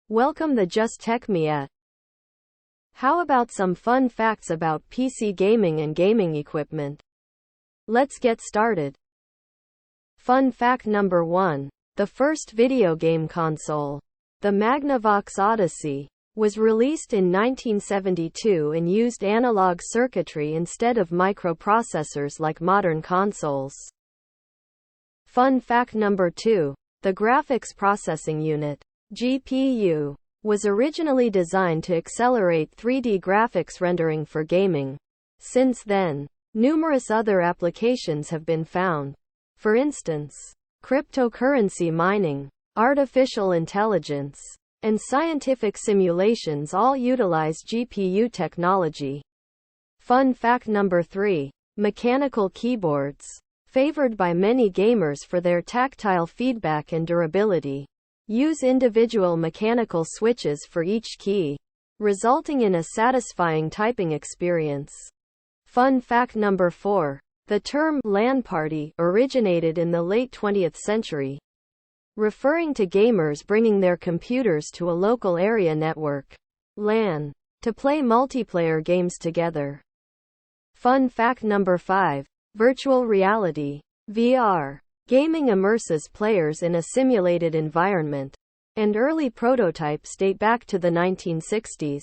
Welcome to Just Tech Me at. How about some fun facts about PC gaming and gaming equipment? Let's get started. Fun fact number 1. The first video game console, the Magnavox Odyssey, was released in 1972 and used analog circuitry instead of microprocessors like modern consoles. Fun fact number 2. The Graphics Processing Unit, GPU, was originally designed to accelerate 3D graphics rendering for gaming. Since then, numerous other applications have been found. For instance, cryptocurrency mining, artificial intelligence, and scientific simulations all utilize GPU technology. Fun fact number 3. Mechanical keyboards, favored by many gamers for their tactile feedback and durability, use individual mechanical switches for each key, resulting in a satisfying typing experience. Fun fact number 4. The term LAN party originated in the late 20th century, referring to gamers bringing their computers to a local area network, LAN, to play multiplayer games together. Fun fact number 5. Virtual reality, VR. Gaming immerses players in a simulated environment, and early prototypes date back to the 1960s,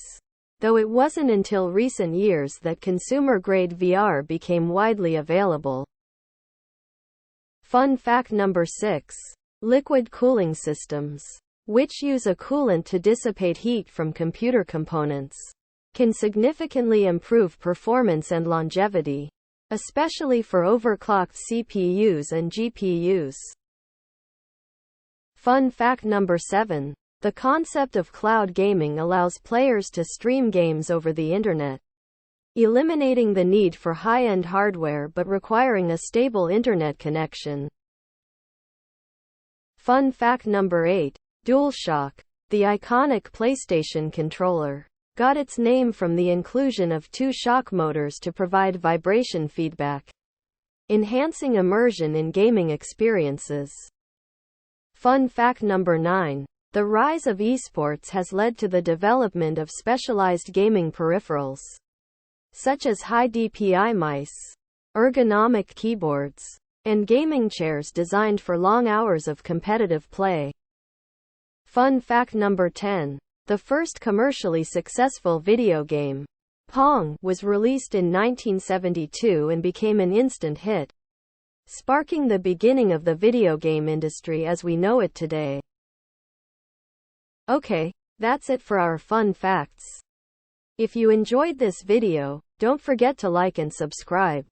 though it wasn't until recent years that consumer-grade VR became widely available. Fun fact number 6. Liquid cooling systems, which use a coolant to dissipate heat from computer components, can significantly improve performance and longevity, especially for overclocked CPUs and GPUs. Fun fact number 7. The concept of cloud gaming allows players to stream games over the internet, eliminating the need for high-end hardware but requiring a stable internet connection. Fun fact number 8. DualShock, the iconic PlayStation controller, got its name from the inclusion of two shock motors to provide vibration feedback, enhancing immersion in gaming experiences. Fun fact number 9. The rise of esports has led to the development of specialized gaming peripherals, such as high DPI mice, ergonomic keyboards, and gaming chairs designed for long hours of competitive play. Fun fact number 10. The first commercially successful video game, Pong, was released in 1972 and became an instant hit, sparking the beginning of the video game industry as we know it today. Okay, that's it for our fun facts. If you enjoyed this video, don't forget to like and subscribe.